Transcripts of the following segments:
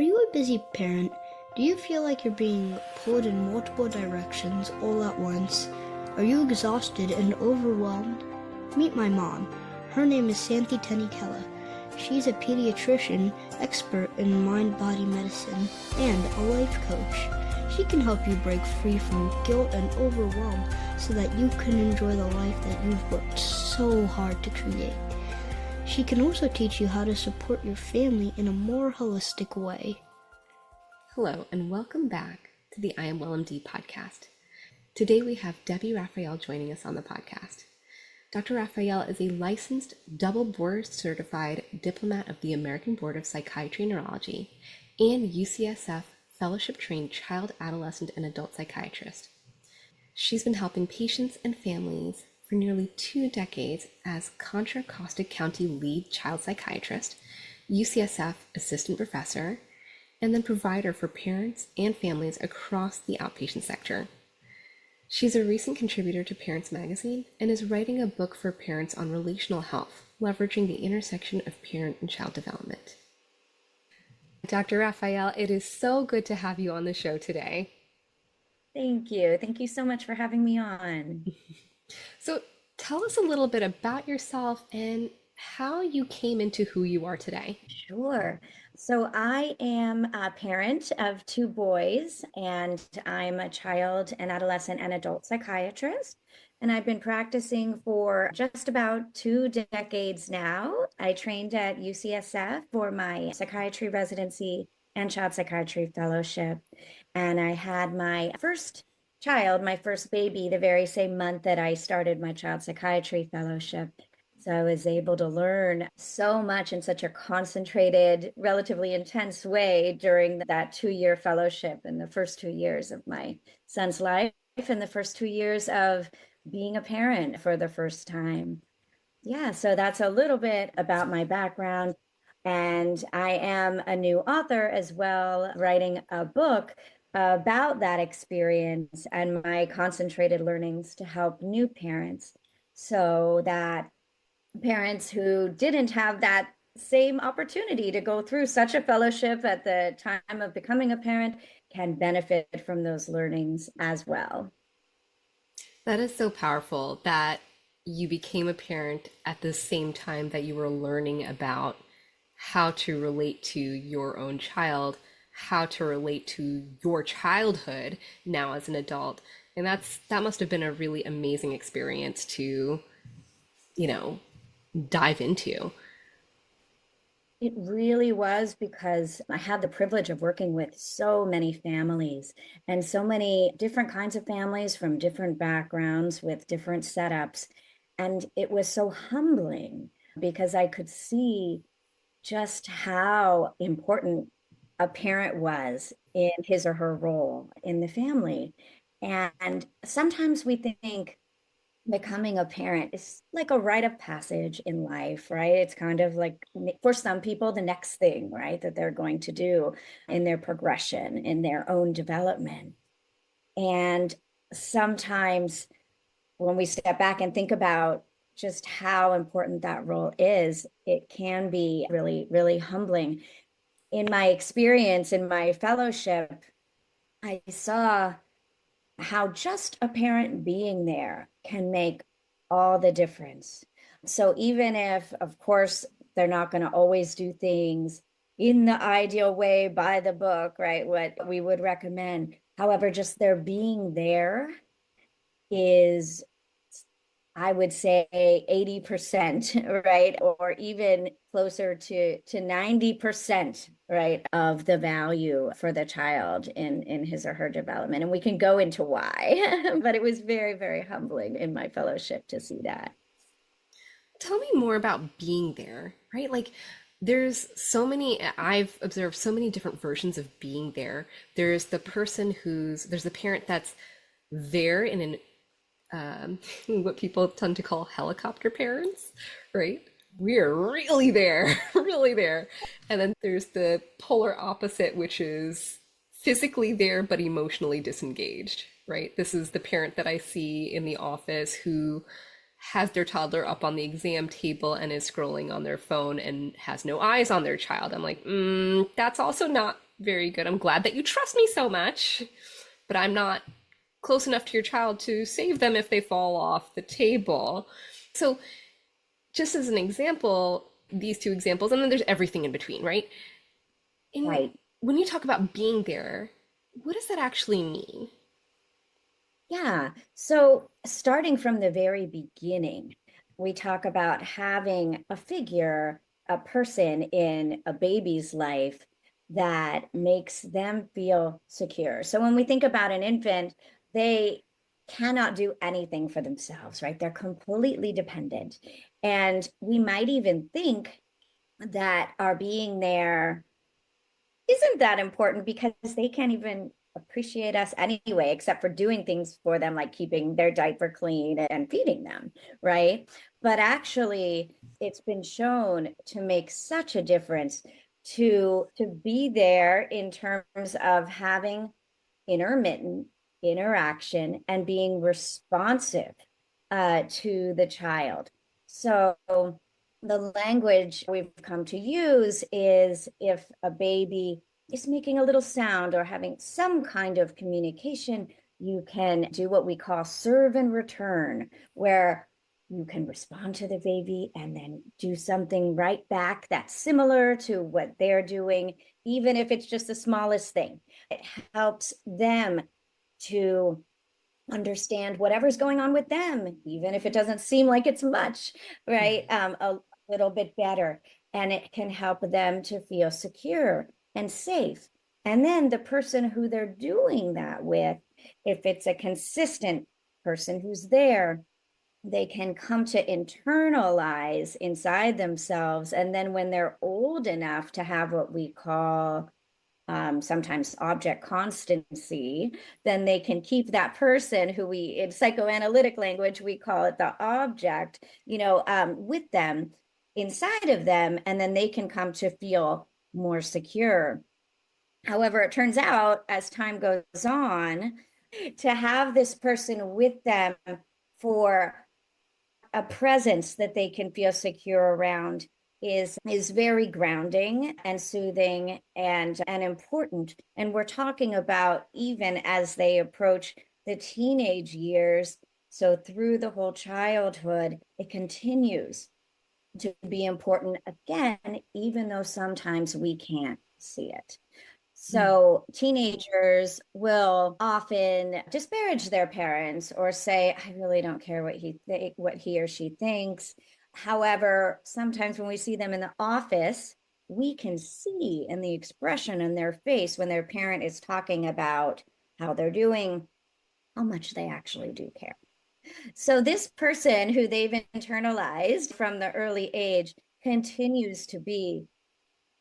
Are you a busy parent? Do you feel like you're being pulled in multiple directions all at once? Are you exhausted and overwhelmed? Meet my mom. Her name is Santi Tenikela. She's a pediatrician, expert in mind-body medicine, and a life coach. She can help you break free from guilt and overwhelm so that you can enjoy the life that you've worked so hard to create. She can also teach you how to support your family in a more holistic way. Hello, and welcome back to the I Am Well MD podcast. Today we have Debbie Raphael joining us on the podcast. Dr. Raphael is a licensed, double board certified diplomat of the American Board of Psychiatry and Neurology and UCSF fellowship trained child, adolescent, and adult psychiatrist. She's been helping patients and families for nearly 2 decades as Contra Costa County lead child psychiatrist, UCSF assistant professor, and then provider for parents and families across the outpatient sector. She's a recent contributor to Parents Magazine and is writing a book for parents on relational health, leveraging the intersection of parent and child development. Dr. Raphael, it is so good to have you on the show today. Thank you. Thank you so much for having me on. So tell us a little bit about yourself and how you came into who you are today. Sure. So I am a parent of 2 boys, and I'm a child and adolescent and adult psychiatrist. And I've been practicing for just about 2 decades now. I trained at UCSF for my psychiatry residency and child psychiatry fellowship. And I had my first child, my first baby, the very same month that I started my child psychiatry fellowship. So I was able to learn so much in such a concentrated, relatively intense way during that 2-year fellowship in the first 2 years of my son's life and the first 2 years of being a parent for the first time. Yeah, so that's a little bit about my background. And I am a new author as well, writing a book about that experience and my concentrated learnings to help new parents so that parents who didn't have that same opportunity to go through such a fellowship at the time of becoming a parent can benefit from those learnings as well. That is so powerful that you became a parent at the same time that you were learning about how to relate to your own child, how to relate to your childhood now as an adult. And that must have been a really amazing experience to, dive into. It really was, because I had the privilege of working with so many families and so many different kinds of families from different backgrounds with different setups. And it was so humbling because I could see just how important a parent was in his or her role in the family. And sometimes we think becoming a parent is like a rite of passage in life, right? It's kind of like, for some people, the next thing, right, that they're going to do in their progression, in their own development. And sometimes when we step back and think about just how important that role is, it can be really, really humbling. In my experience in my fellowship, I saw how just a parent being there can make all the difference. So even if, of course, they're not going to always do things in the ideal way by the book, right, what we would recommend. However, just their being there is, I would say, 80%, right? Or even closer to 90%, right, of the value for the child in his or her development. And we can go into why, but it was very, very humbling in my fellowship to see that. Tell me more about being there, right? Like I've observed so many different versions of being there. There's the there's the parent that's there in an what people tend to call helicopter parents, right? We're really there, really there. And then there's the polar opposite, which is physically there, but emotionally disengaged, right? This is the parent that I see in the office who has their toddler up on the exam table and is scrolling on their phone and has no eyes on their child. I'm like, that's also not Very good. I'm glad that you trust me so much, but I'm not close enough to your child to save them if they fall off the table. So, just as an example, these two examples, and then there's everything in between, right? In Right. when you talk about being there, what does that actually mean? Yeah. So, starting from the very beginning, we talk about having a figure, a person in a baby's life that makes them feel secure. So, when we think about an infant, they cannot do anything for themselves, right? They're completely dependent. And we might even think that our being there isn't that important because they can't even appreciate us anyway, except for doing things for them, like keeping their diaper clean and feeding them, right? But actually, it's been shown to make such a difference to be there in terms of having intermittent interaction and being responsive to the child. So the language we've come to use is if a baby is making a little sound or having some kind of communication, you can do what we call serve and return, where you can respond to the baby and then do something right back that's similar to what they're doing, even if it's just the smallest thing. It helps them to understand whatever's going on with them, even if it doesn't seem like it's much, right? A little bit better. And it can help them to feel secure and safe. And then the person who they're doing that with, if it's a consistent person who's there, they can come to internalize inside themselves. And then when they're old enough to have what we call sometimes object constancy, then they can keep that person who we, in psychoanalytic language, we call it the object, with them, inside of them, and then they can come to feel more secure. However, it turns out as time goes on, to have this person with them for a presence that they can feel secure around is very grounding and soothing and important. And we're talking about even as they approach the teenage years, so through the whole childhood it continues to be important again, even though sometimes we can't see it. So teenagers will often disparage their parents or say, "I really don't care what he or she thinks." However, sometimes when we see them in the office, we can see in the expression in their face when their parent is talking about how they're doing, how much they actually do care. So this person who they've internalized from the early age continues to be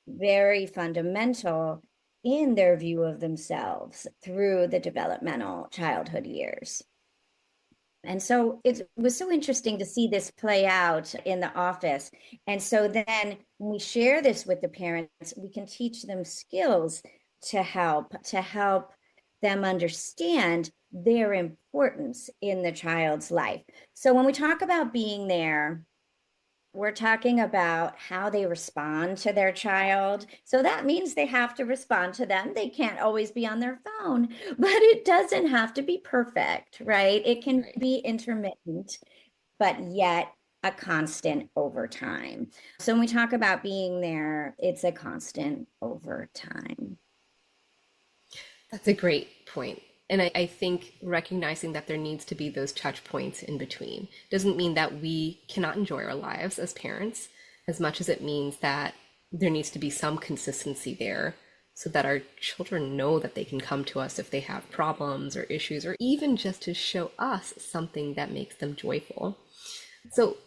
very fundamental in their view of themselves through the developmental childhood years. And so it was so interesting to see this play out in the office. And so then when we share this with the parents, we can teach them skills to help them understand their importance in the child's life. So when we talk about being there, we're talking about how they respond to their child. So that means they have to respond to them. They can't always be on their phone, but it doesn't have to be perfect, right? It can Right. be intermittent, but yet a constant over time. So when we talk about being there, it's a constant over time. That's a great point. And I think recognizing that there needs to be those touch points in between doesn't mean that we cannot enjoy our lives as parents, as much as it means that there needs to be some consistency there so that our children know that they can come to us if they have problems or issues, or even just to show us something that makes them joyful. So,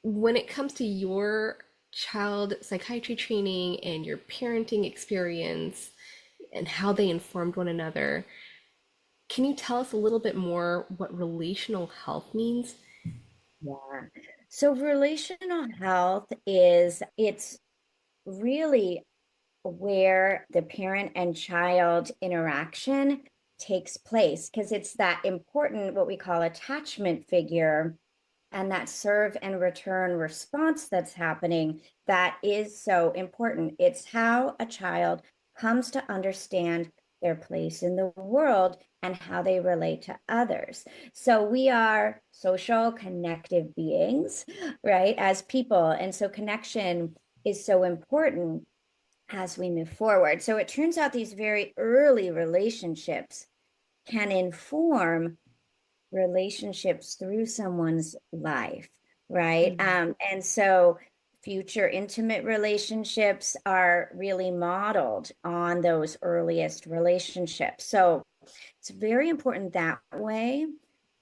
when it comes to your child psychiatry training and your parenting experience and how they informed one another, can you tell us a little bit more what relational health means? Yeah. So relational health it's really where the parent and child interaction takes place because it's that important, what we call attachment figure, and that serve and return response that's happening that is so important. It's how a child comes to understand their place in the world and how they relate to others. So we are social connective beings, right, as people. And so connection is so important as we move forward. So it turns out these very early relationships can inform relationships through someone's life, right? And so future intimate relationships are really modeled on those earliest relationships. So it's very important that way.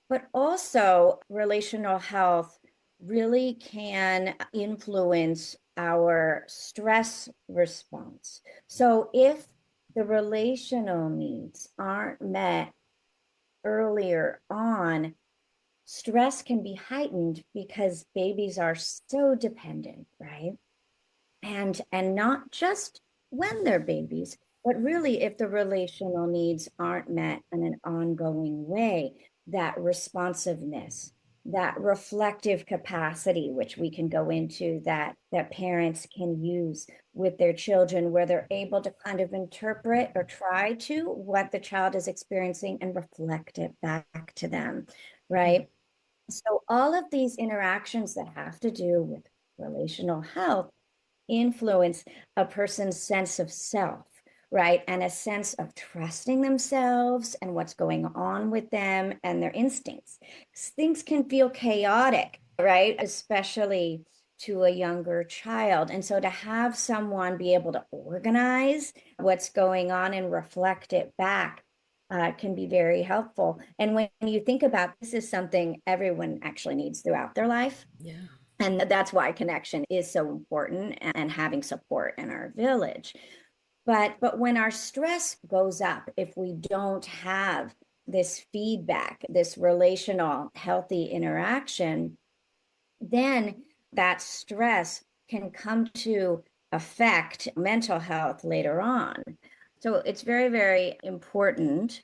But also, relational health really can influence our stress response. So if the relational needs aren't met earlier on, stress can be heightened because babies are so dependent, right? And not just when they're babies, but really if the relational needs aren't met in an ongoing way, that responsiveness, that reflective capacity, which we can go into, that parents can use with their children, where they're able to kind of interpret or try to what the child is experiencing and reflect it back to them, right? So all of these interactions that have to do with relational health influence a person's sense of self, right? And a sense of trusting themselves and what's going on with them and their instincts. Things can feel chaotic, right? Especially to a younger child. And so to have someone be able to organize what's going on and reflect it back can be very helpful. And when you think about this is something everyone actually needs throughout their life. Yeah. And that's why connection is so important and having support in our village. But when our stress goes up, if we don't have this feedback, this relational healthy interaction, then that stress can come to affect mental health later on. So it's very, very important.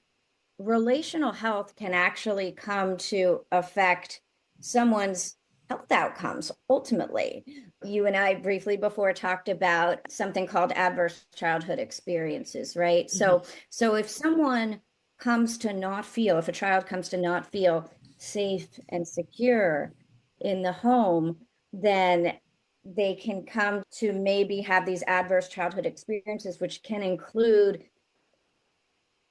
Relational health can actually come to affect someone's health outcomes ultimately. You and I briefly before talked about something called adverse childhood experiences, right? So if someone comes to not feel, if a child comes to not feel safe and secure in the home, then they can come to maybe have these adverse childhood experiences, which can include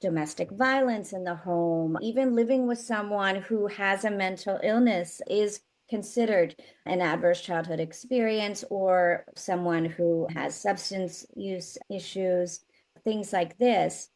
domestic violence in the home. Even living with someone who has a mental illness is considered an adverse childhood experience, or someone who has substance use issues, things like this.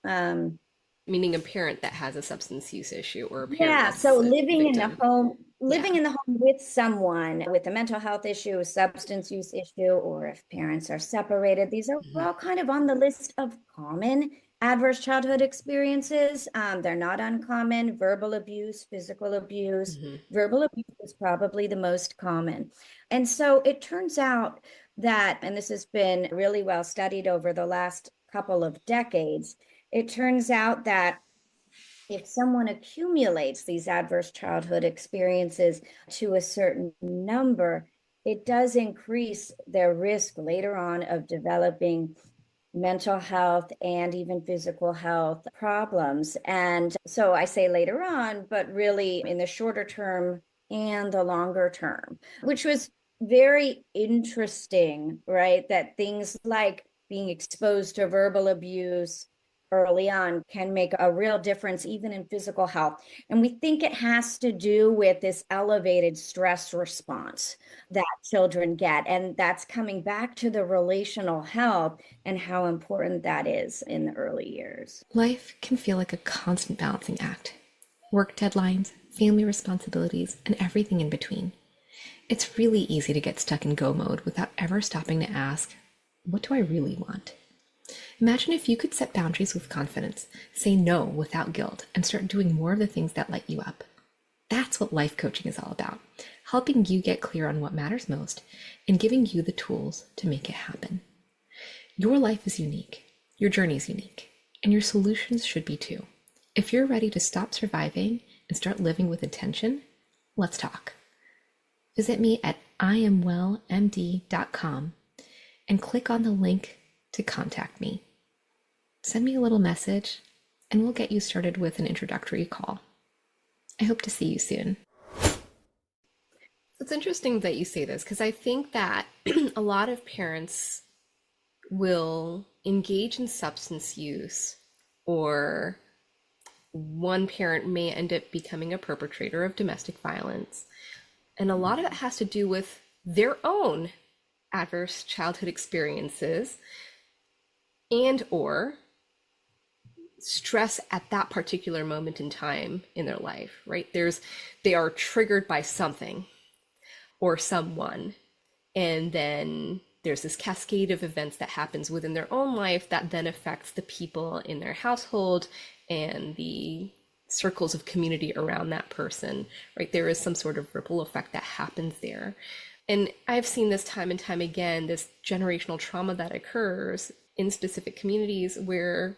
Meaning a parent that has a substance use issue or a parent Yeah, so that's a living in the victim. home, Yeah. living in the home with someone with a mental health issue, a substance use issue, or if parents are separated, these are Mhm. all kind of on the list of common adverse childhood experiences. They're not uncommon. Verbal abuse, physical abuse. Mhm. Verbal abuse is probably the most common. And so it turns out that, and this has been really well studied over the last couple of decades, it turns out that if someone accumulates these adverse childhood experiences to a certain number, it does increase their risk later on of developing mental health and even physical health problems. And so I say later on, but really in the shorter term and the longer term, which was very interesting, right? That things like being exposed to verbal abuse early on can make a real difference even in physical health. And we think it has to do with this elevated stress response that children get. And that's coming back to the relational health and how important that is in the early years. Life can feel like a constant balancing act. Work deadlines, family responsibilities, and everything in between. It's really easy to get stuck in go mode without ever stopping to ask, what do I really want? Imagine if you could set boundaries with confidence, say no without guilt, and start doing more of the things that light you up. That's what life coaching is all about, helping you get clear on what matters most and giving you the tools to make it happen. Your life is unique, your journey is unique, and your solutions should be too. If you're ready to stop surviving and start living with intention, let's talk. Visit me at iamwellmd.com and click on the link to contact me. send me a little message and we'll get you started with an introductory call. I hope to see you soon. It's interesting that you say this because I think that a lot of parents will engage in substance use, or one parent may end up becoming a perpetrator of domestic violence. And a lot of it has to do with their own adverse childhood experiences and or stress at that particular moment in time in their life, right? They are triggered by something or someone, and then there's this cascade of events that happens within their own life that then affects the people in their household and the circles of community around that person, right? There is some sort of ripple effect that happens there. And I've seen this time and time again, this generational trauma that occurs in specific communities where,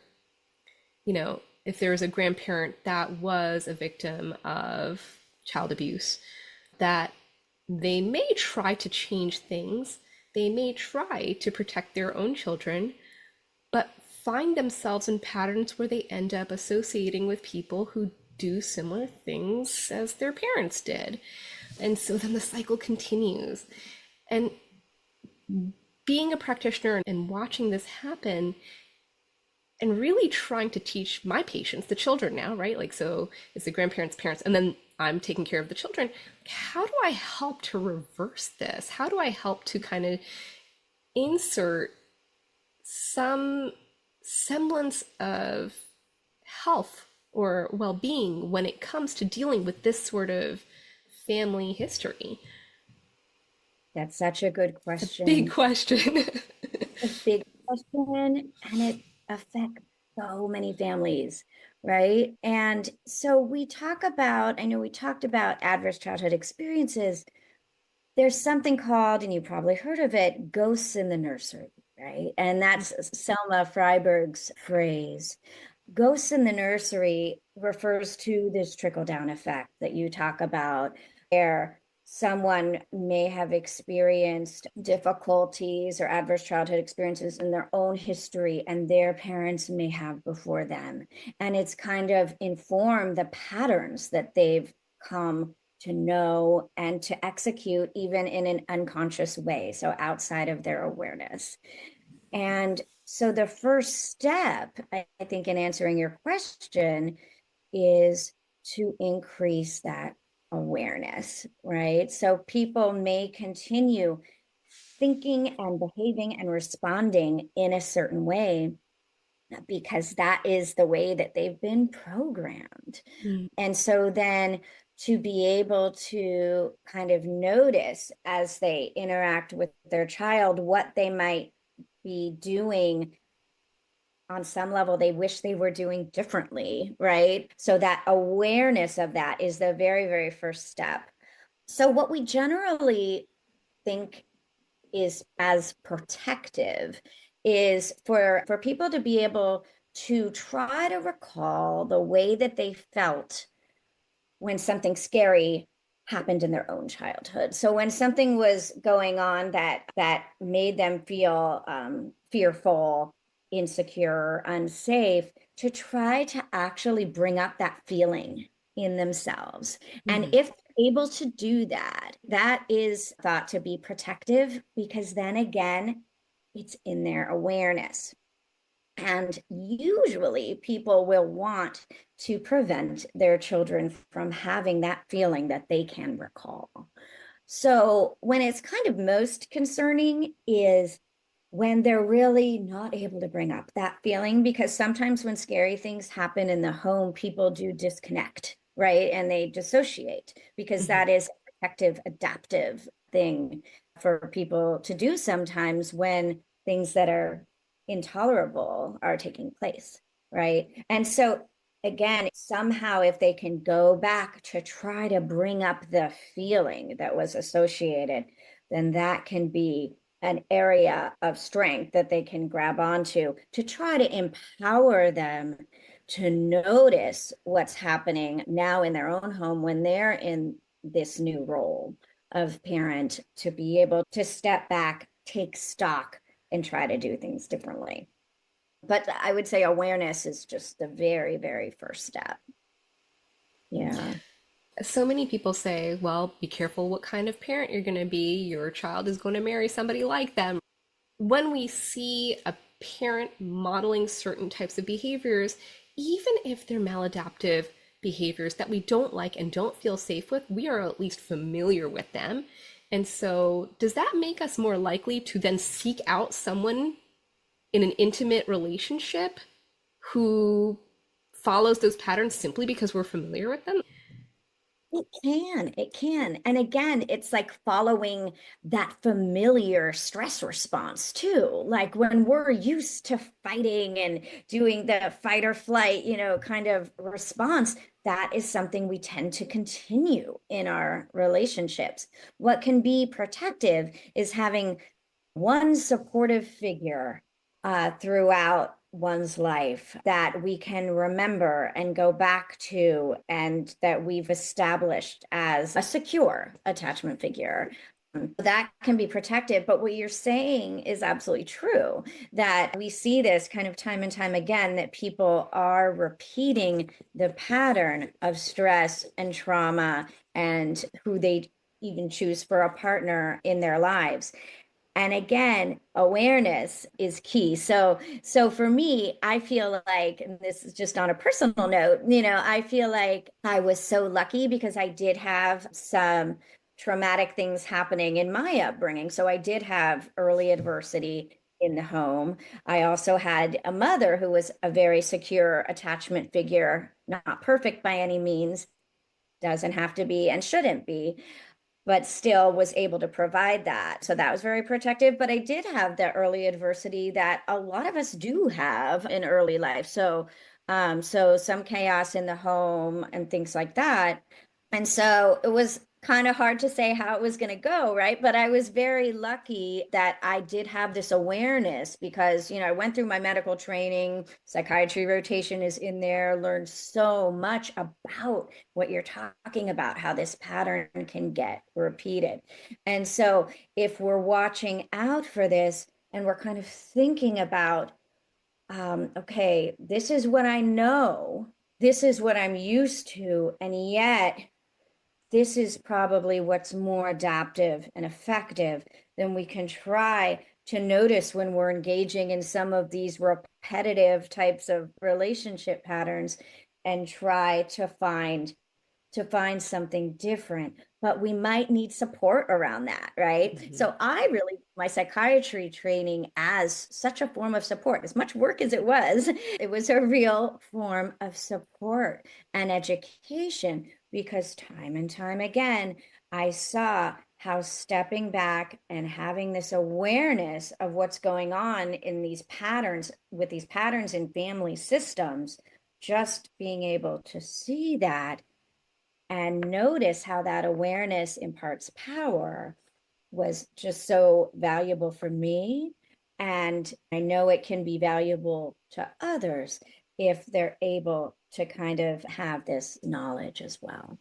if there's a grandparent that was a victim of child abuse, that they may try to change things, they may try to protect their own children, but find themselves in patterns where they end up associating with people who do similar things as their parents did. And so then the cycle continues. And being a practitioner and watching this happen and really trying to teach my patients, the children now, right? Like, so it's the grandparents, parents, and then I'm taking care of the children. How do I help to reverse this? How do I help to kind of insert some semblance of health or well-being when it comes to dealing with this sort of family history? That's such a good question. Big question. A big question, and it affects so many families, right? And so I know we talked about adverse childhood experiences. There's something called, and you probably heard of it, ghosts in the nursery, right? And that's Selma Freiberg's phrase. Ghosts in the nursery refers to this trickle-down effect that you talk about, where someone may have experienced difficulties or adverse childhood experiences in their own history, and their parents may have before them. And it's kind of informed the patterns that they've come to know and to execute even in an unconscious way, so outside of their awareness. And so the first step, I think, in answering your question is to increase that awareness, right? So people may continue thinking and behaving and responding in a certain way because that is the way that they've been programmed. And so then to be able to kind of notice as they interact with their child what they might be doing on some level they wish they were doing differently, right? So that awareness of that is the very, very first step. So what we generally think is as protective is for people to be able to try to recall the way that they felt when something scary happened in their own childhood. So when something was going on that made them feel fearful, insecure, unsafe, to try to actually bring up that feeling in themselves. And if able to do that, that is thought to be protective, because then again, it's in their awareness. And usually people will want to prevent their children from having that feeling that they can recall. So when it's kind of most concerning is when they're really not able to bring up that feeling, because sometimes when scary things happen in the home, people do disconnect, right? And they dissociate, because that is a protective, adaptive thing for people to do sometimes when things that are intolerable are taking place, right? And so again, somehow if they can go back to try to bring up the feeling that was associated, then that can be an area of strength that they can grab onto to try to empower them to notice what's happening now in their own home when they're in this new role of parent, to be able to step back, take stock, and try to do things differently. But I would say awareness is just the very, very first step. Yeah. So many people say, well, be careful what kind of parent you're going to be. Your child is going to marry somebody like them. When we see a parent modeling certain types of behaviors, even if they're maladaptive behaviors that we don't like and don't feel safe with, we are at least familiar with them. And so, does that make us more likely to then seek out someone in an intimate relationship who follows those patterns simply because we're familiar with them? It can, it can. And again, it's like following that familiar stress response too. Like when we're used to fighting and doing the fight or flight, kind of response, that is something we tend to continue in our relationships. What can be protective is having one supportive figure throughout one's life that we can remember and go back to, and that we've established as a secure attachment figure. That can be protective, but what you're saying is absolutely true, that we see this kind of time and time again, that people are repeating the pattern of stress and trauma and who they even choose for a partner in their lives. And again, awareness is key. So for me, I feel like, and this is just on a personal note, I feel like I was so lucky because I did have some traumatic things happening in my upbringing. So I did have early adversity in the home. I also had a mother who was a very secure attachment figure, not perfect by any means, doesn't have to be and shouldn't be, but still was able to provide that. So that was very protective. But I did have the early adversity that a lot of us do have in early life. So some chaos in the home and things like that. And so it was kind of hard to say how it was going to go, right? But I was very lucky that I did have this awareness because, I went through my medical training, psychiatry rotation is in there, learned so much about what you're talking about, how this pattern can get repeated. And so if we're watching out for this and we're kind of thinking about, okay, this is what I know, this is what I'm used to, and yet this is probably what's more adaptive and effective, then we can try to notice when we're engaging in some of these repetitive types of relationship patterns and try to find something different, but we might need support around that, right? Mm-hmm. So I really my psychiatry training as such a form of support. As much work as it was a real form of support and education, because time and time again, I saw how stepping back and having this awareness of what's going on in these patterns, with these patterns in family systems, just being able to see that and notice how that awareness imparts power was just so valuable for me. And I know it can be valuable to others if they're able to kind of have this knowledge as well.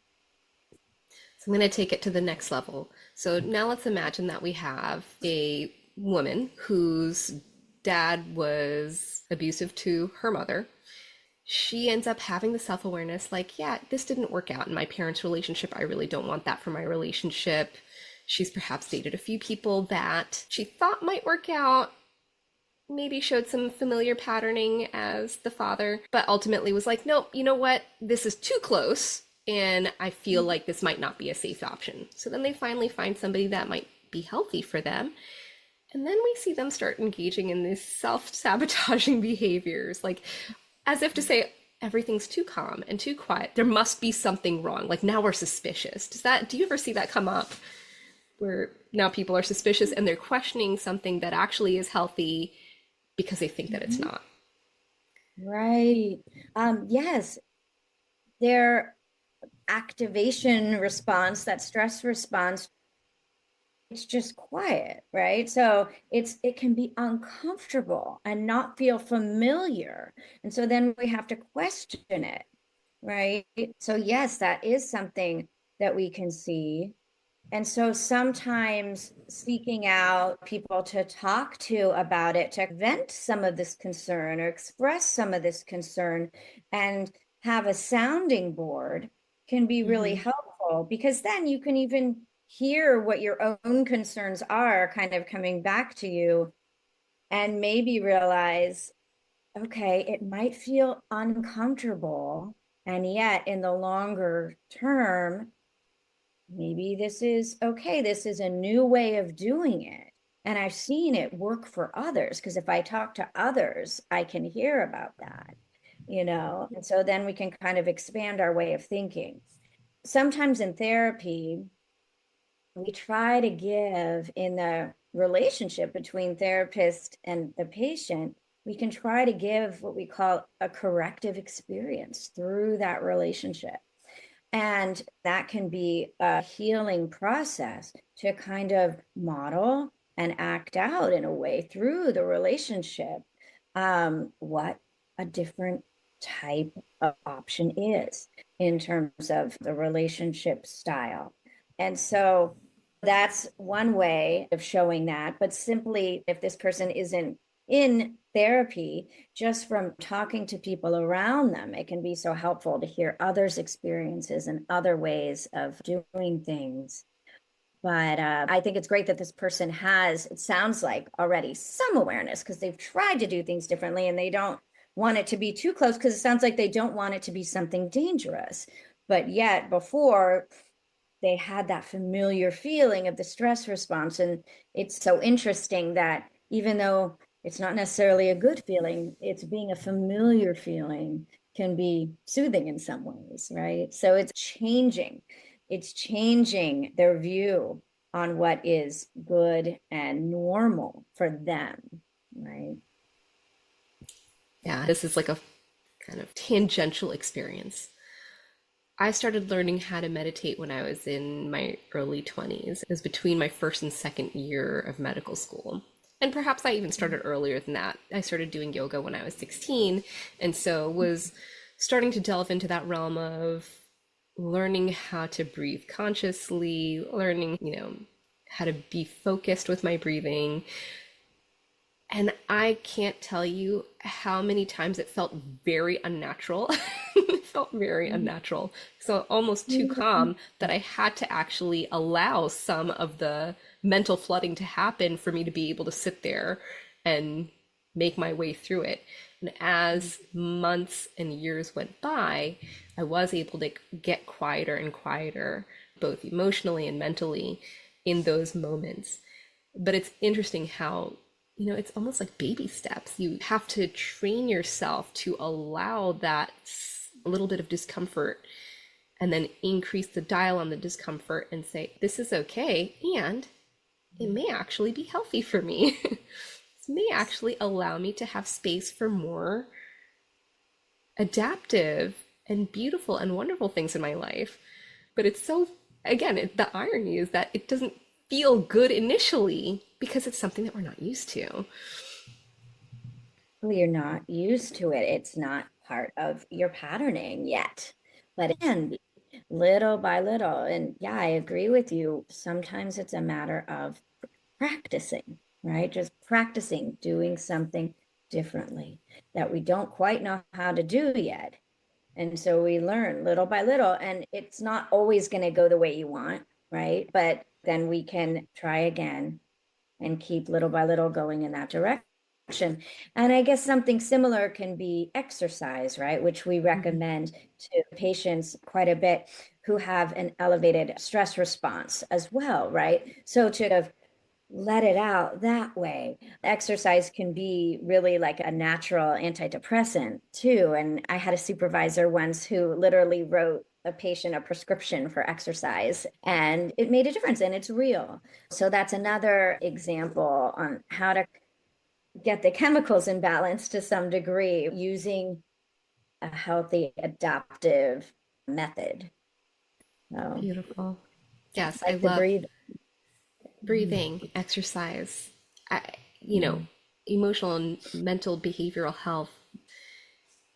So I'm going to take it to the next level. So now let's imagine that we have a woman whose dad was abusive to her mother. She ends up having the self-awareness like, yeah, this didn't work out in my parents' relationship. I really don't want that for my relationship. She's perhaps dated a few people that she thought might work out, maybe showed some familiar patterning as the father, but ultimately was like, nope, you know what? This is too close, and I feel like this might not be a safe option. So then they finally find somebody that might be healthy for them. And then we see them start engaging in these self-sabotaging behaviors, like as if to say, everything's too calm and too quiet. There must be something wrong. Like now we're suspicious. Do you ever see that come up where now people are suspicious and they're questioning something that actually is healthy because they think that it's not? Right. Yes, their activation response, that stress response, it's just quiet, right? So it can be uncomfortable and not feel familiar. And so then we have to question it, right? So yes, that is something that we can see. And so sometimes seeking out people to talk to about it, to vent some of this concern or express some of this concern and have a sounding board can be really helpful, because then you can even hear what your own concerns are kind of coming back to you, and maybe realize, okay, it might feel uncomfortable. And yet, in the longer term, maybe this is okay. This is a new way of doing it. And I've seen it work for others, because if I talk to others, I can hear about that, And so then we can kind of expand our way of thinking. Sometimes in therapy, we try to give, in the relationship between therapist and the patient, we can try to give what we call a corrective experience through that relationship. And that can be a healing process to kind of model and act out in a way through the relationship what a different type of option is in terms of the relationship style. And so that's one way of showing that. But simply, if this person isn't in therapy, just from talking to people around them, it can be so helpful to hear others' experiences and other ways of doing things. But I think it's great that this person has, it sounds like, already some awareness, because they've tried to do things differently and they don't want it to be too close, because it sounds like they don't want it to be something dangerous. But yet before, they had that familiar feeling of the stress response. And it's so interesting that even though it's not necessarily a good feeling, it's being a familiar feeling can be soothing in some ways, right? So it's changing their view on what is good and normal for them, right? Yeah, this is like a kind of tangential experience. I started learning how to meditate when I was in my early 20s. It was between my first and second year of medical school. And perhaps I even started earlier than that. I started doing yoga when I was 16, and so was starting to delve into that realm of learning how to breathe consciously, learning, how to be focused with my breathing. And I can't tell you how many times it felt very unnatural. It felt very unnatural. So almost too calm that I had to actually allow some of the mental flooding to happen for me to be able to sit there and make my way through it. And as months and years went by, I was able to get quieter and quieter, both emotionally and mentally, in those moments. But it's interesting how it's almost like baby steps. You have to train yourself to allow that little bit of discomfort and then increase the dial on the discomfort and say, this is okay. And it may actually be healthy for me. This may actually allow me to have space for more adaptive and beautiful and wonderful things in my life. But it's so, again, the irony is that it doesn't feel good initially because it's something that we're not used to. Well, you're not used to it. It's not part of your patterning yet, but it can be little by little. And yeah, I agree with you. Sometimes it's a matter of practicing, right? Just practicing doing something differently that we don't quite know how to do yet. And so we learn little by little, and it's not always going to go the way you want, right? But then we can try again and keep little by little going in that direction. And I guess something similar can be exercise, right? Which we recommend to patients quite a bit who have an elevated stress response as well, right? So to let it out that way. Exercise can be really like a natural antidepressant too. And I had a supervisor once who literally wrote a patient a prescription for exercise, and it made a difference, and it's real. So that's another example on how to get the chemicals in balance to some degree using a healthy adaptive method. So, Beautiful. Yes, I like the love breathing. exercise, emotional and mental behavioral health.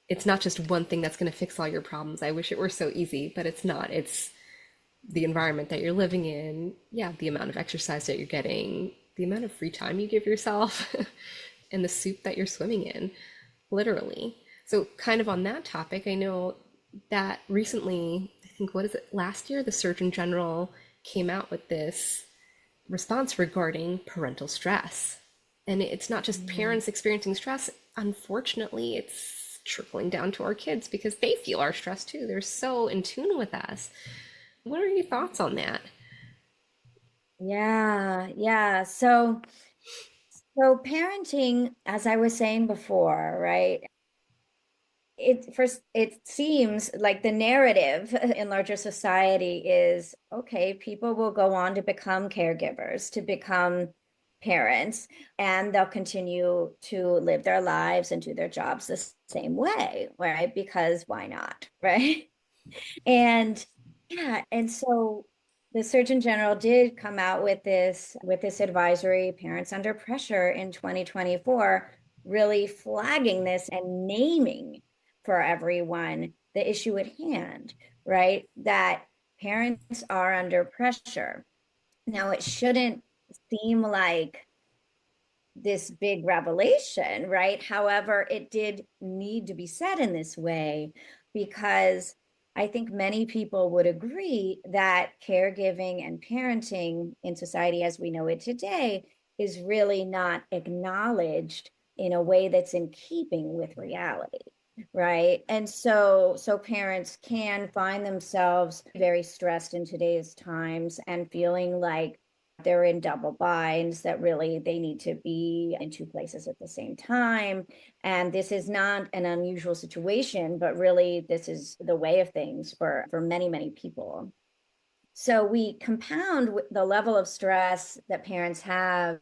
It's not just one thing that's going to fix all your problems. I wish it were so easy, but it's not. It's the environment that you're living in, yeah, the amount of exercise that you're getting, the amount of free time you give yourself, and the soup that you're swimming in, literally. So, kind of on that topic, I know that recently, I think, what is it, last year, the Surgeon General came out with this response regarding parental stress. And it's not just parents experiencing stress, unfortunately, it's trickling down to our kids because they feel our stress too. They're so in tune with us. What are your thoughts on that? Yeah, yeah. So parenting, as I was saying before, right? It seems like the narrative in larger society is okay, people will go on to become caregivers, to become parents, and they'll continue to live their lives and do their jobs the same way, right? Because why not, right? And yeah, and so the Surgeon General did come out with this advisory, Parents Under Pressure in 2024, really flagging this and naming for everyone the issue at hand, right? That parents are under pressure. Now, it shouldn't seem like this big revelation, right? However, it did need to be said in this way because I think many people would agree that caregiving and parenting in society as we know it today is really not acknowledged in a way that's in keeping with reality, right? And so parents can find themselves very stressed in today's times and feeling like they're in double binds, that really they need to be in two places at the same time. And this is not an unusual situation, but really this is the way of things for many, many people. So we compound the level of stress that parents have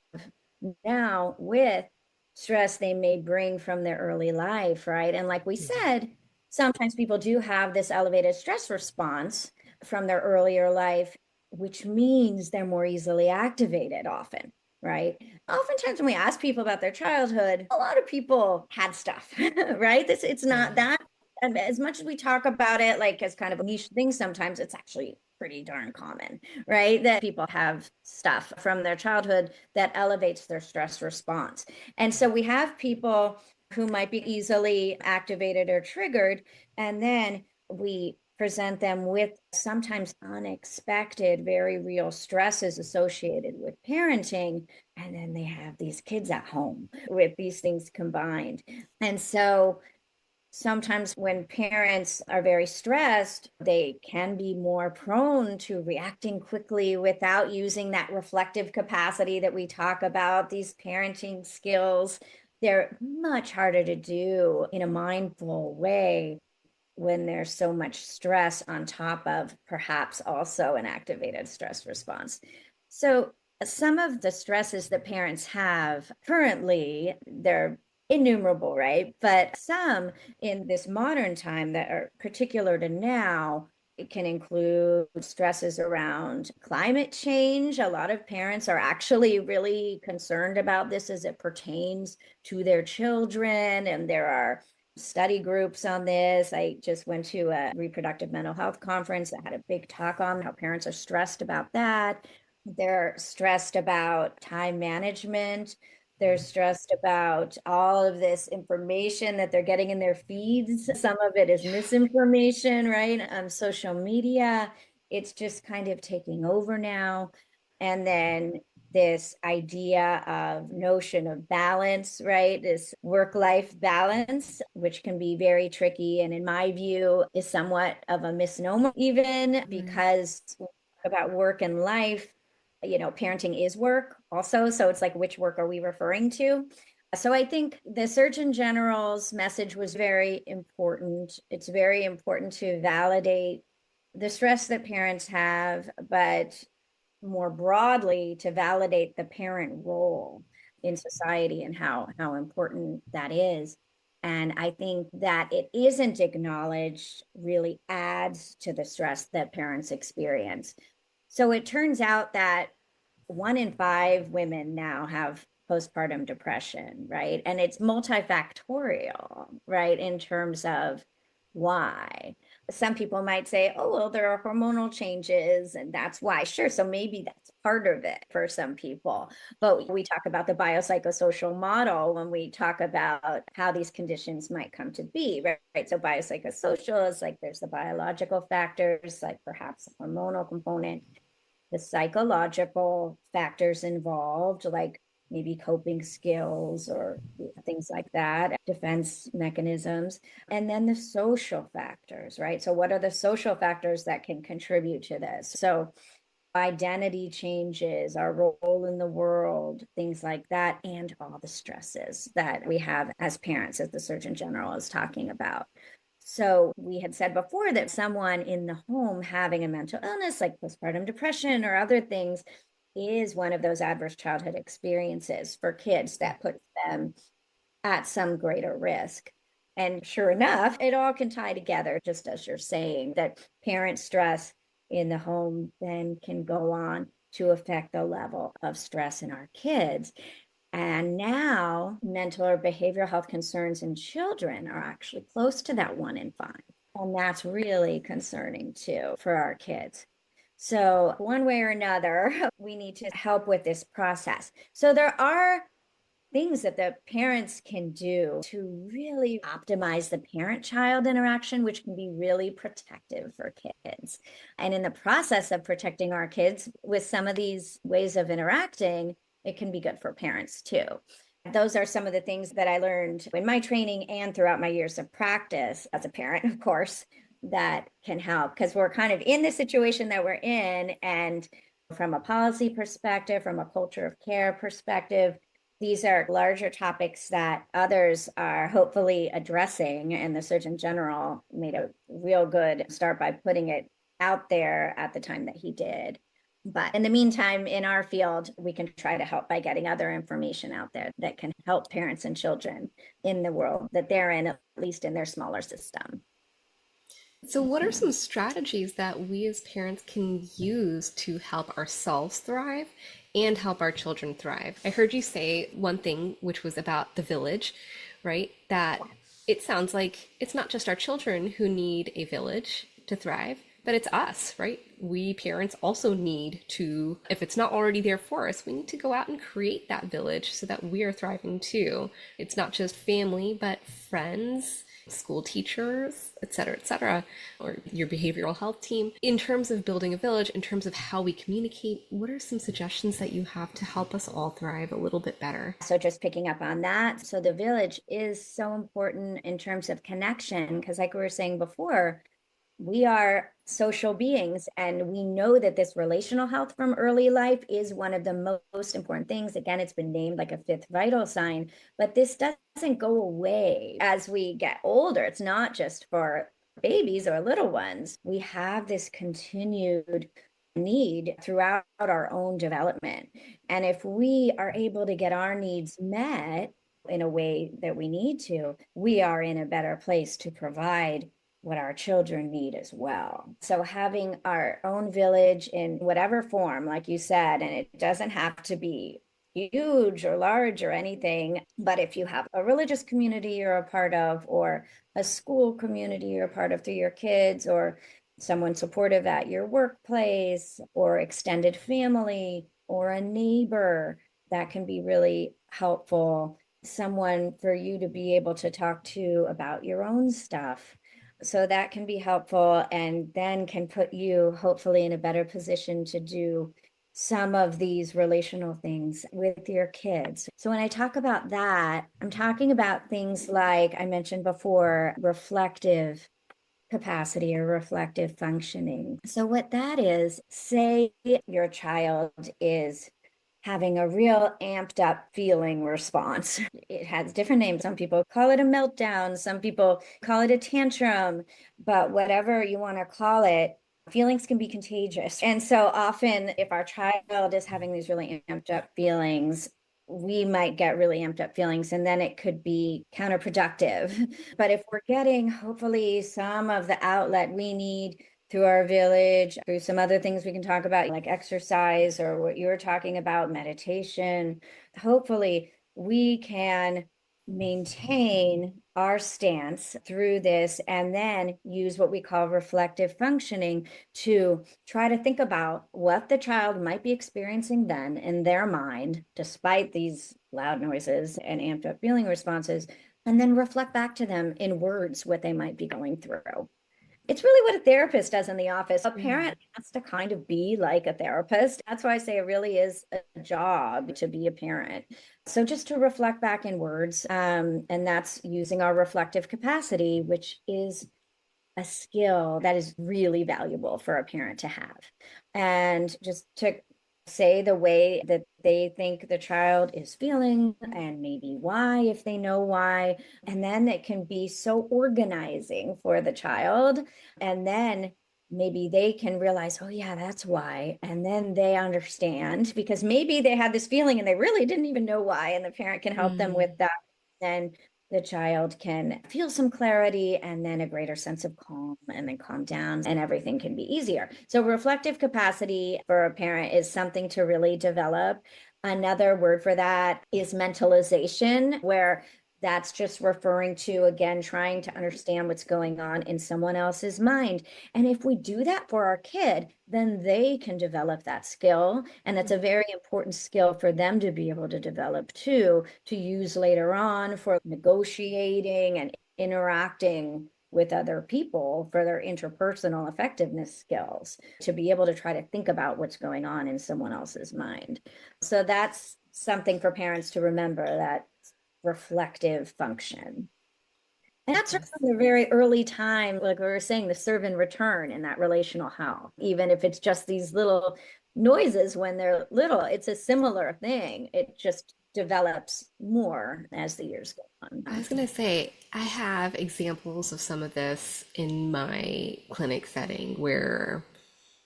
now with stress they may bring from their early life, right? And like we said, sometimes people do have this elevated stress response from their earlier life, which means they're more easily activated often, right? Oftentimes when we ask people about their childhood, a lot of people had stuff, right? This it's not Yeah. that, and as much as we talk about it like as kind of a niche thing, sometimes it's actually pretty darn common, right? That people have stuff from their childhood that elevates their stress response. And so we have people who might be easily activated or triggered, and then we present them with sometimes unexpected, very real stresses associated with parenting. And then they have these kids at home with these things combined. And so sometimes when parents are very stressed, they can be more prone to reacting quickly without using that reflective capacity that we talk about, these parenting skills. They're much harder to do in a mindful way when there's so much stress on top of perhaps also an activated stress response. So some of the stresses that parents have currently, they're innumerable, right? But some in this modern time that are particular to now, it can include stresses around climate change. A lot of parents are actually really concerned about this as it pertains to their children, and there are study groups on this. I just went to a reproductive mental health conference that had a big talk on how parents are stressed about that. They're stressed about time management. They're stressed about all of this information that they're getting in their feeds. Some of it is misinformation, right? On social media. It's just kind of taking over now. And then this idea of notion of balance, right? This work-life balance, which can be very tricky. And in my view, is somewhat of a misnomer, even Right. because about work and life, parenting is work also. So it's like, which work are we referring to? So I think the Surgeon General's message was very important. It's very important to validate the stress that parents have, but more broadly to validate the parent role in society and how important that is. And I think that it isn't acknowledged really adds to the stress that parents experience. So it turns out that 1 in 5 women now have postpartum depression, right? And it's multifactorial, right? In terms of why. Some people might say, oh, well, there are hormonal changes and that's why. Sure. So maybe that's part of it for some people. But we talk about the biopsychosocial model when we talk about how these conditions might come to be, right? So biopsychosocial is like there's the biological factors, like perhaps the hormonal component, the psychological factors involved, like maybe coping skills or things like that, defense mechanisms, and then the social factors, right? So, what are the social factors that can contribute to this? So, identity changes, our role in the world, things like that, and all the stresses that we have as parents, as the Surgeon General is talking about. So we had said before that someone in the home having a mental illness like postpartum depression or other things is one of those adverse childhood experiences for kids that puts them at some greater risk. And sure enough, it all can tie together, just as you're saying, that parent stress in the home then can go on to affect the level of stress in our kids. And now mental or behavioral health concerns in children are actually close to that 1 in 5. And that's really concerning too for our kids. So, one way or another, we need to help with this process. So, there are things that the parents can do to really optimize the parent child interaction, which can be really protective for kids. And in the process of protecting our kids with some of these ways of interacting, it can be good for parents too. Those are some of the things that I learned in my training and throughout my years of practice as a parent, of course, that can help because we're kind of in the situation that we're in. And from a policy perspective, from a culture of care perspective, these are larger topics that others are hopefully addressing. And the Surgeon General made a real good start by putting it out there at the time that he did. But in the meantime, in our field, we can try to help by getting other information out there that can help parents and children in the world that they're in, at least in their smaller system. So, what are some strategies that we as parents can use to help ourselves thrive and help our children thrive? I heard you say one thing, which was about the village, right? That it sounds like it's not just our children who need a village to thrive, but it's us, right? We parents also need to, if it's not already there for us, we need to go out and create that village so that we are thriving too. It's not just family, but friends, school teachers, et cetera, or your behavioral health team. In terms of building a village, in terms of how we communicate, what are some suggestions that you have to help us all thrive a little bit better? So, just picking up on that. So, the village is so important in terms of connection, because, like we were saying before, we are social beings and we know that this relational health from early life is one of the most important things. Again, it's been named like a fifth vital sign, but this doesn't go away as we get older. It's not just for babies or little ones. We have this continued need throughout our own development. And if we are able to get our needs met in a way that we need to, we are in a better place to provide what our children need as well. So having our own village in whatever form, like you said, and it doesn't have to be huge or large or anything, but if you have a religious community you're a part of, or a school community you're a part of through your kids, or someone supportive at your workplace, or extended family, or a neighbor, that can be really helpful. Someone for you to be able to talk to about your own stuff. So that can be helpful and then can put you hopefully in a better position to do some of these relational things with your kids. So when I talk about that, I'm talking about things like I mentioned before, reflective capacity or reflective functioning. So what that is, say your child is having a real amped up feeling response. It has different names. Some people call it a meltdown, some people call it a tantrum, but whatever you want to call it, feelings can be contagious. And so often, if our child is having these really amped up feelings, we might get really amped up feelings and then it could be counterproductive. But if we're getting hopefully some of the outlet we need through our village, through some other things we can talk about, like exercise or what you were talking about, meditation, hopefully we can maintain our stance through this and then use what we call reflective functioning to try to think about what the child might be experiencing then in their mind, despite these loud noises and amped up feeling responses, and then reflect back to them in words what they might be going through. It's really what a therapist does in the office. A parent has to kind of be like a therapist. That's why I say it really is a job to be a parent. So just to reflect back in words, and that's using our reflective capacity, which is a skill that is really valuable for a parent to have. And just to say the way that they think the child is feeling and maybe why, if they know why. And then it can be so organizing for the child. And then maybe they can realize, oh, yeah, that's why. And then they understand because maybe they had this feeling and they really didn't even know why. And the parent can help them with that. Then the child can feel some clarity and then a greater sense of calm and then calm down and everything can be easier. So reflective capacity for a parent is something to really develop. Another word for that is mentalization, where that's just referring to, again, trying to understand what's going on in someone else's mind. And if we do that for our kid, then they can develop that skill. And that's a very important skill for them to be able to develop too, to use later on for negotiating and interacting with other people for their interpersonal effectiveness skills, to be able to try to think about what's going on in someone else's mind. So that's something for parents to remember, that reflective function. And that's from the very early time, like we were saying, the serve and return in that relational health. Even if it's just these little noises when they're little, it's a similar thing. It just develops more as the years go on. I was going to say, I have examples of some of this in my clinic setting where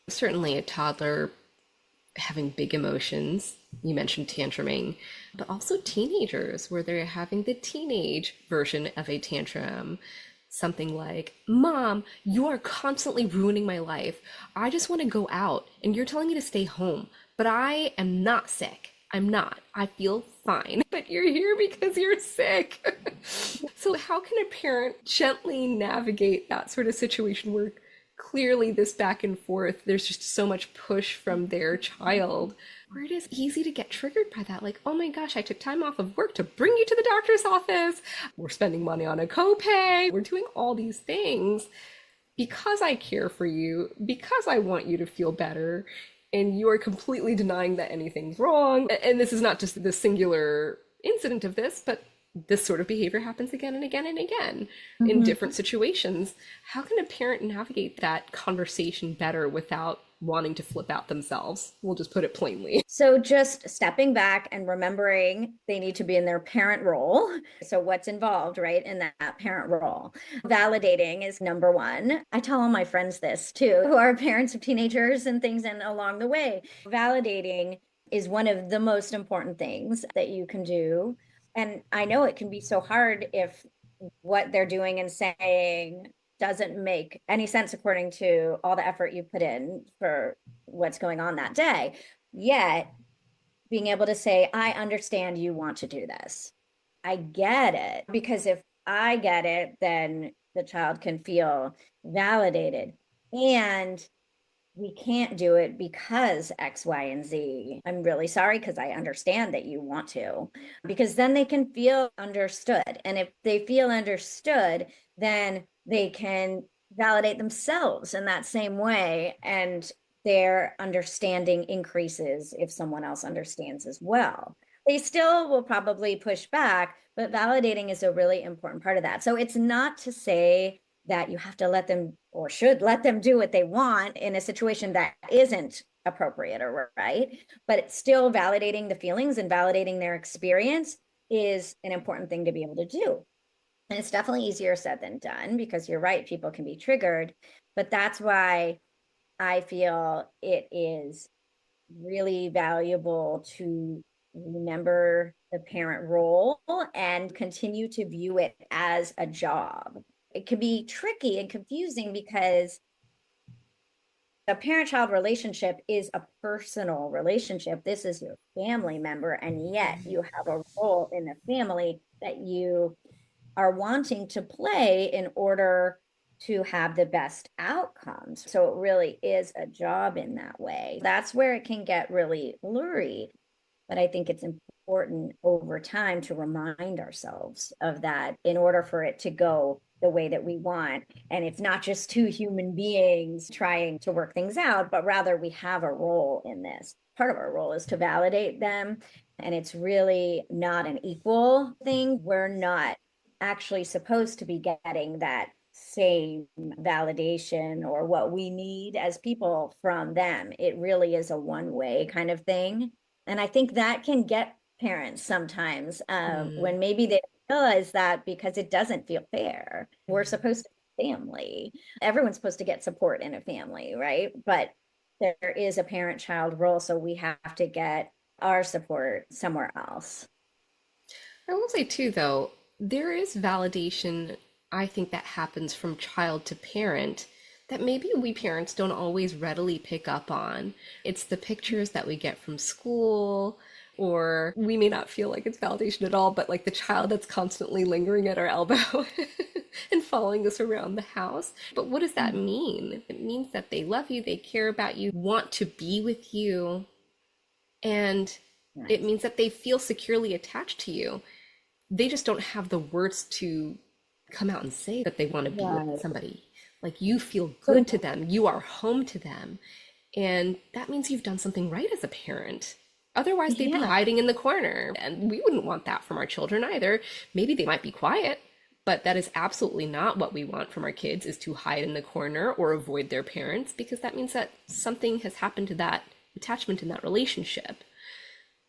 certainly a toddler having big emotions, you mentioned tantruming, but also teenagers where they're having the teenage version of a tantrum. Something like, Mom, you are constantly ruining my life. I just want to go out and you're telling me to stay home, but I am not sick. I'm not. I feel fine. But you're here because you're sick. So, how can a parent gently navigate that sort of situation where clearly this back and forth, there's just so much push from their child, where it is easy to get triggered by that? Like, oh my gosh, I took time off of work to bring you to the doctor's office. We're spending money on a copay. We're doing all these things because I care for you, because I want you to feel better. And you are completely denying that anything's wrong. And this is not just the singular incident of this, but this sort of behavior happens again and again and again in different situations. How can a parent navigate that conversation better without wanting to flip out themselves? We'll just put it plainly. So just stepping back and remembering they need to be in their parent role. So what's involved, right, in that parent role? Validating is number one. I tell all my friends this too, who are parents of teenagers and things, and along the way, validating is one of the most important things that you can do. And I know it can be so hard if what they're doing and saying doesn't make any sense according to all the effort you put in for what's going on that day. Yet being able to say, I understand you want to do this. I get it. Because if I get it, then the child can feel validated. And we can't do it because X, Y, and Z. I'm really sorry because I understand that you want to, because then they can feel understood. And if they feel understood, then they can validate themselves in that same way. And their understanding increases if someone else understands as well. They still will probably push back, but validating is a really important part of that. So it's not to say that you have to let them or should let them do what they want in a situation that isn't appropriate or right, but it's still validating the feelings and validating their experience is an important thing to be able to do. And it's definitely easier said than done, because you're right, people can be triggered, but that's why I feel it is really valuable to remember the parent role and continue to view it as a job. It can be tricky and confusing because a parent-child relationship is a personal relationship. This is your family member, and yet you have a role in the family that you are wanting to play in order to have the best outcomes. So it really is a job in that way. That's where it can get really blurry. But I think it's important over time to remind ourselves of that in order for it to go the way that we want. And it's not just two human beings trying to work things out, but rather we have a role in this. Part of our role is to validate them. And it's really not an equal thing. We're not actually supposed to be getting that same validation or what we need as people from them. It really is a one-way kind of thing. And I think that can get parents sometimes when maybe they realize that because it doesn't feel fair. We're supposed to be family. Everyone's supposed to get support in a family, right? But there is a parent-child role, so we have to get our support somewhere else. I will say too, though, there is validation, I think, that happens from child to parent that maybe we parents don't always readily pick up on. It's the pictures that we get from school, or we may not feel like it's validation at all, but like the child that's constantly lingering at our elbow and following us around the house. But what does that mean? It means that they love you, they care about you, want to be with you, and it means that they feel securely attached to you. They just don't have the words to come out and say that they want to be with somebody. Like, you feel good to them, you are home to them. And that means you've done something right as a parent. Otherwise, they'd be hiding in the corner. And we wouldn't want that from our children either. Maybe they might be quiet, but that is absolutely not what we want from our kids, is to hide in the corner or avoid their parents, because that means that something has happened to that attachment in that relationship.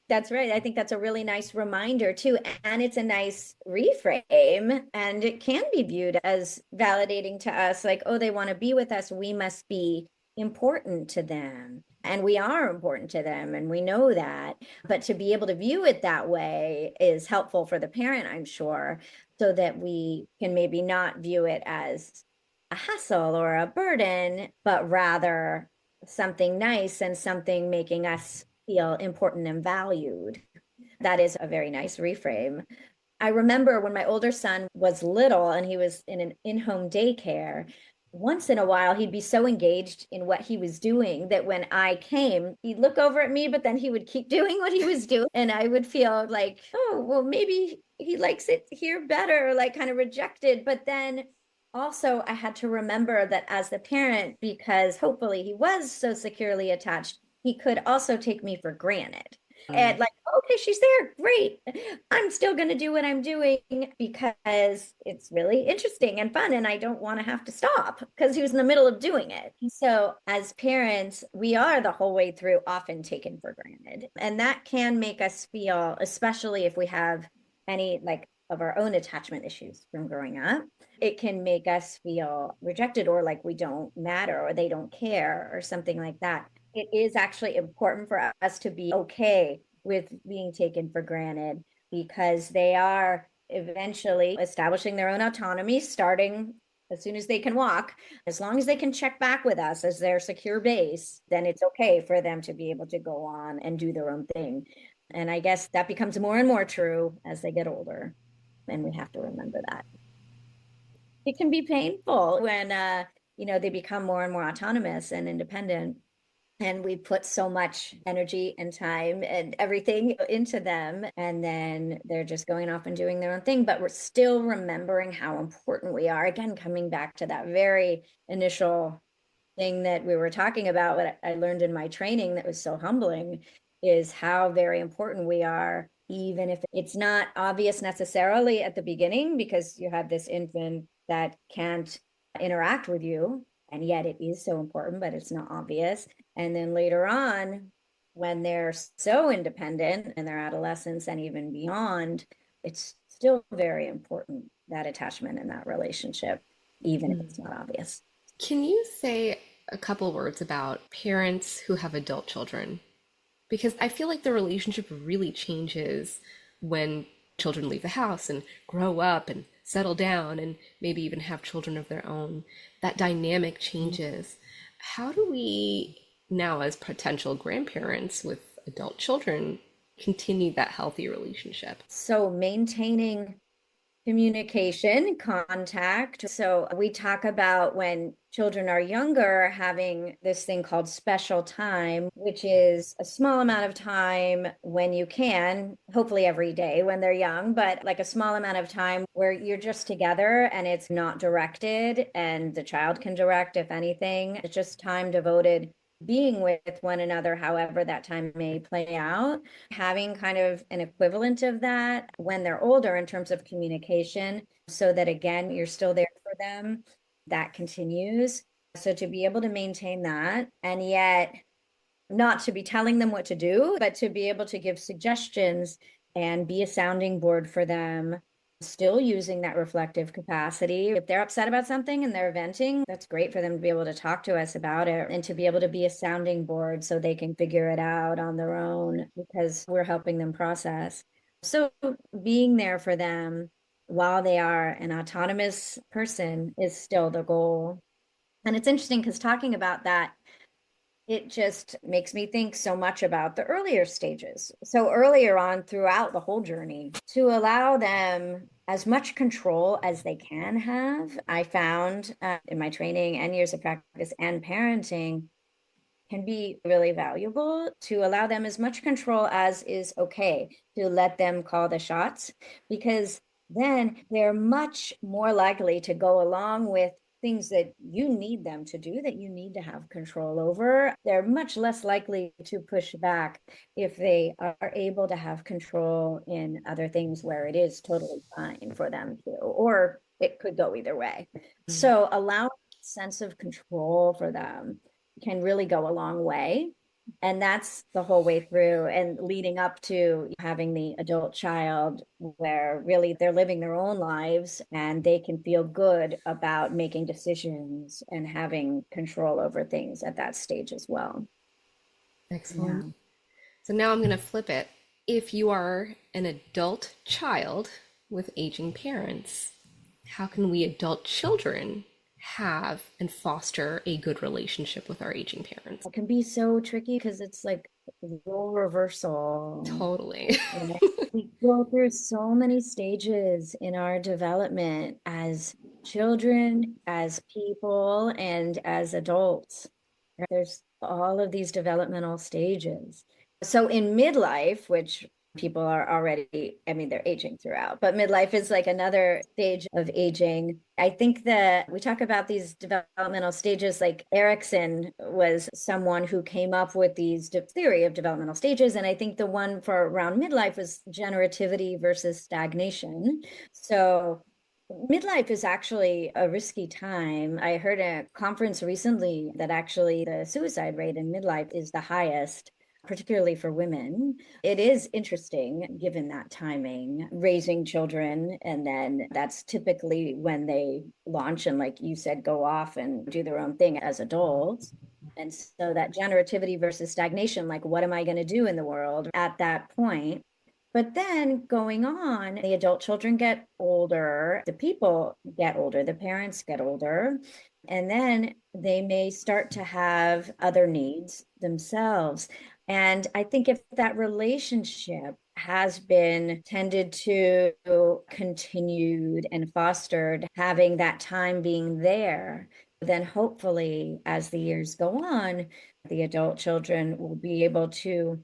That's right. I think that's a really nice reminder too. And it's a nice reframe. And it can be viewed as validating to us, like, oh, they want to be with us. We must be important to them. And we are important to them. And we know that. But to be able to view it that way is helpful for the parent, I'm sure, so that we can maybe not view it as a hassle or a burden, but rather something nice and something making us feel important and valued. That is a very nice reframe. I remember when my older son was little and he was in an in-home daycare, once in a while he'd be so engaged in what he was doing that when I came, he'd look over at me, but then he would keep doing what he was doing. And I would feel like, oh, well, maybe he likes it here better, like kind of rejected. But then also I had to remember that as the parent, because hopefully he was so securely attached, he could also take me for granted. And like, okay, she's there. Great. I'm still going to do what I'm doing because it's really interesting and fun. And I don't want to have to stop because he was in the middle of doing it. So, as parents, we are the whole way through often taken for granted. And that can make us feel, especially if we have any like of our own attachment issues from growing up, it can make us feel rejected or like we don't matter or they don't care or something like that. It is actually important for us to be okay with being taken for granted because they are eventually establishing their own autonomy, starting as soon as they can walk. As long as they can check back with us as their secure base, then it's okay for them to be able to go on and do their own thing. And I guess that becomes more and more true as they get older. And we have to remember that. It can be painful when they become more and more autonomous and independent, and we put so much energy and time and everything into them, and then they're just going off and doing their own thing, but we're still remembering how important we are. Again, coming back to that very initial thing that we were talking about, what I learned in my training that was so humbling is how very important we are, even if it's not obvious necessarily at the beginning, because you have this infant that can't interact with you, and yet it is so important, but it's not obvious. And then later on, when they're so independent and they're adolescents and even beyond, it's still very important, that attachment and that relationship, even if it's not obvious. Can you say a couple words about parents who have adult children? Because I feel like the relationship really changes when children leave the house and grow up and settle down and maybe even have children of their own. That dynamic changes. How do we now, as potential grandparents with adult children, continue that healthy relationship? So maintaining communication, contact. So we talk about when children are younger, having this thing called special time, which is a small amount of time when you can, hopefully every day when they're young, but like a small amount of time where you're just together and it's not directed and the child can direct if anything. It's just time devoted being with one another, however that time may play out, having kind of an equivalent of that when they're older in terms of communication, so that again, you're still there for them, that continues. So to be able to maintain that and yet not to be telling them what to do, but to be able to give suggestions and be a sounding board for them, still using that reflective capacity. If they're upset about something and they're venting, that's great for them to be able to talk to us about it and to be able to be a sounding board so they can figure it out on their own because we're helping them process. So being there for them while they are an autonomous person is still the goal. And it's interesting because talking about that, it just makes me think so much about the earlier stages. So earlier on throughout the whole journey, to allow them as much control as they can have, I found in my training and years of practice and parenting can be really valuable, to allow them as much control as is okay, to let them call the shots, because then they're much more likely to go along with things that you need them to do, that you need to have control over. They're much less likely to push back if they are able to have control in other things where it is totally fine for them to, or it could go either way. So allow a sense of control for them can really go a long way. And that's the whole way through and leading up to having the adult child where really they're living their own lives and they can feel good about making decisions and having control over things at that stage as well. Excellent. Yeah. So now I'm going to flip it. If you are an adult child with aging parents, how can we adult children have and foster a good relationship with our aging parents? It can be so tricky because it's like role reversal. Totally. We go through so many stages in our development as children, as people, and as adults. There's all of these developmental stages. So in midlife, which people are already, I mean, they're aging throughout, but midlife is like another stage of aging. I think that we talk about these developmental stages, like Erickson was someone who came up with these theory of developmental stages. And I think the one for around midlife was generativity versus stagnation. So midlife is actually a risky time. I heard a conference recently that actually the suicide rate in midlife is the highest, particularly for women. It is interesting given that timing, raising children, and then that's typically when they launch and, like you said, go off and do their own thing as adults. And so that generativity versus stagnation, like what am I going to do in the world at that point? But then going on, the adult children get older, the people get older, the parents get older, and then they may start to have other needs themselves. And I think if that relationship has been tended to, continued and fostered, having that time being there, then hopefully as the years go on, the adult children will be able to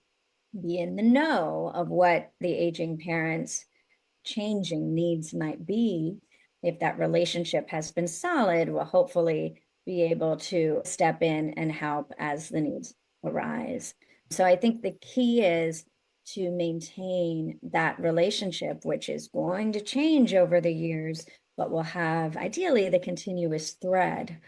be in the know of what the aging parents' changing needs might be. If that relationship has been solid, we'll hopefully be able to step in and help as the needs arise. So I think the key is to maintain that relationship, which is going to change over the years, but will have ideally the continuous thread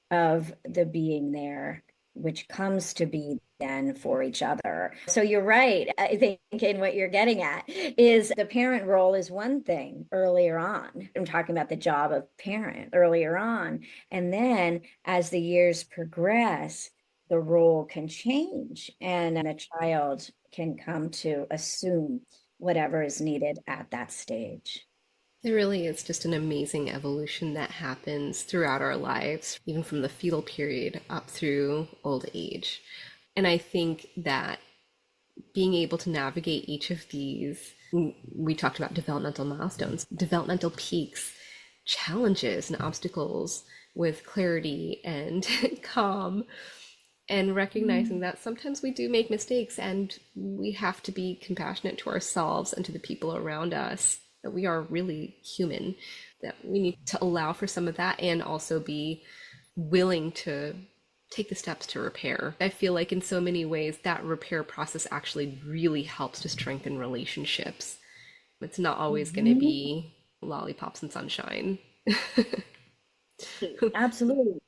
of the being there, which comes to be then for each other. So you're right. I think in what you're getting at is the parent role is one thing earlier on. I'm talking about the job of parent earlier on. And then as the years progress, the role can change and a child can come to assume whatever is needed at that stage. There really is just an amazing evolution that happens throughout our lives, even from the fetal period up through old age. And I think that being able to navigate each of these, we talked about developmental milestones, developmental peaks, challenges and obstacles with clarity and calm, and recognizing that sometimes we do make mistakes and we have to be compassionate to ourselves and to the people around us, that we are really human, that we need to allow for some of that and also be willing to take the steps to repair. I feel like in so many ways that repair process actually really helps to strengthen relationships. It's not always going to be lollipops and sunshine. Absolutely.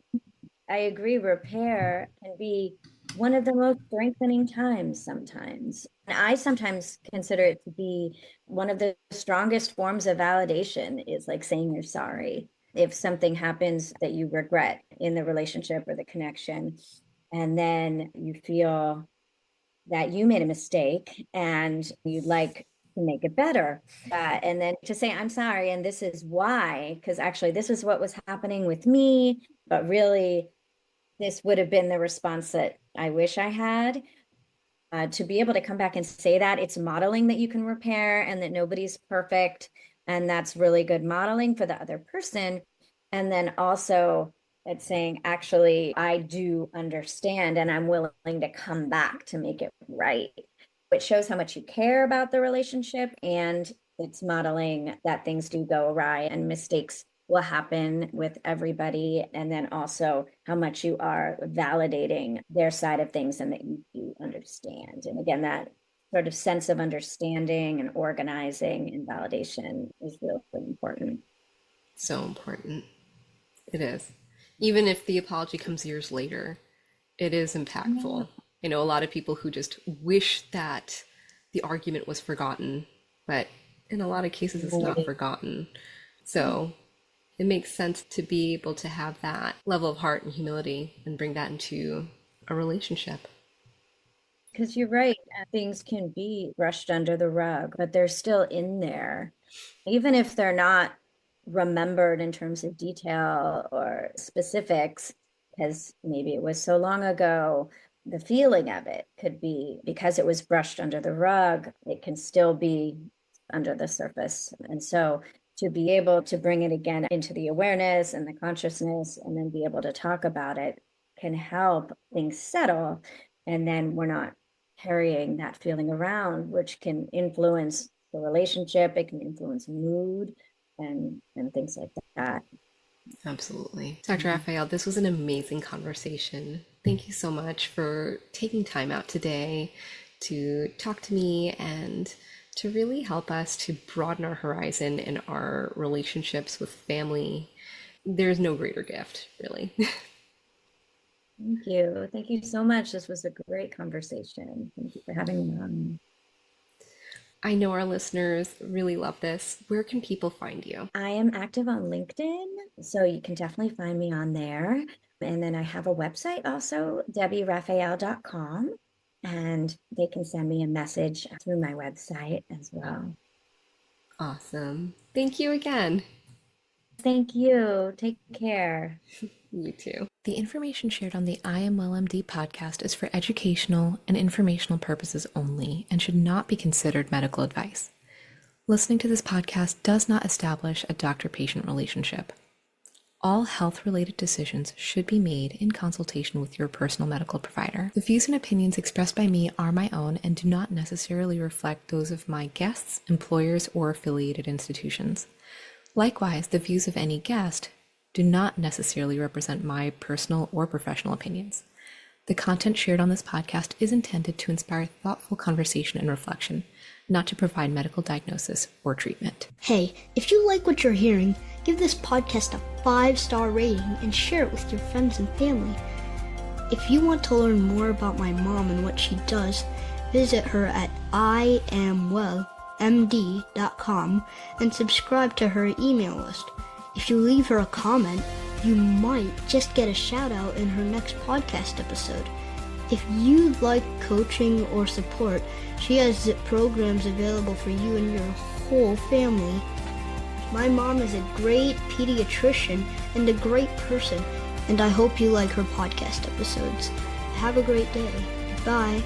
I agree. Repair can be one of the most strengthening times sometimes. And I sometimes consider it to be one of the strongest forms of validation is like saying you're sorry. If something happens that you regret in the relationship or the connection, and then you feel that you made a mistake and you'd like to make it better. And then to say, I'm sorry, and this is why, because actually this is what was happening with me, but really this would have been the response that I wish I had. To be able to come back and say that, it's modeling that you can repair and that nobody's perfect. And that's really good modeling for the other person. And then also it's saying, actually, I do understand and I'm willing to come back to make it right. It shows how much you care about the relationship, and it's modeling that things do go awry and mistakes will happen with everybody. And then also how much you are validating their side of things and that you do understand. And again, that sort of sense of understanding and organizing and validation is really important. So important. It is. Even if the apology comes years later, it is impactful. I know a lot of people who just wish that the argument was forgotten, but in a lot of cases it's not forgotten. So it makes sense to be able to have that level of heart and humility and bring that into a relationship. Because you're right, things can be brushed under the rug, but they're still in there. Even if they're not remembered in terms of detail or specifics, because maybe it was so long ago, the feeling of it could be because it was brushed under the rug, it can still be under the surface. And so to be able to bring it again into the awareness and the consciousness and then be able to talk about it can help things settle. And then we're not carrying that feeling around, which can influence the relationship. It can influence mood and things like that. Absolutely. Dr. Raphael, this was an amazing conversation. Thank you so much for taking time out today to talk to me and to really help us to broaden our horizon in our relationships with family. There's no greater gift, really. Thank you. Thank you so much. This was a great conversation. Thank you for having me on. I know our listeners really love this. Where can people find you? I am active on LinkedIn, so you can definitely find me on there. And then I have a website also, debbieraphael.com, and they can send me a message through my website as well. Awesome. Thank you again. Thank you. Take care. You too. The information shared on the I Am Well MD podcast is for educational and informational purposes only and should not be considered medical advice. Listening to this podcast does not establish a doctor-patient relationship. All health-related decisions should be made in consultation with your personal medical provider. The views and opinions expressed by me are my own and do not necessarily reflect those of my guests, employers, or affiliated institutions. Likewise, the views of any guest do not necessarily represent my personal or professional opinions. The content shared on this podcast is intended to inspire thoughtful conversation and reflection, not to provide medical diagnosis or treatment. Hey, if you like what you're hearing, give this podcast a 5-star rating and share it with your friends and family. If you want to learn more about my mom and what she does, visit her at iamwellmd.com and subscribe to her email list. If you leave her a comment, you might just get a shout out in her next podcast episode. If you'd like coaching or support, she has programs available for you and your whole family. My mom is a great pediatrician and a great person, and I hope you like her podcast episodes. Have a great day. Bye.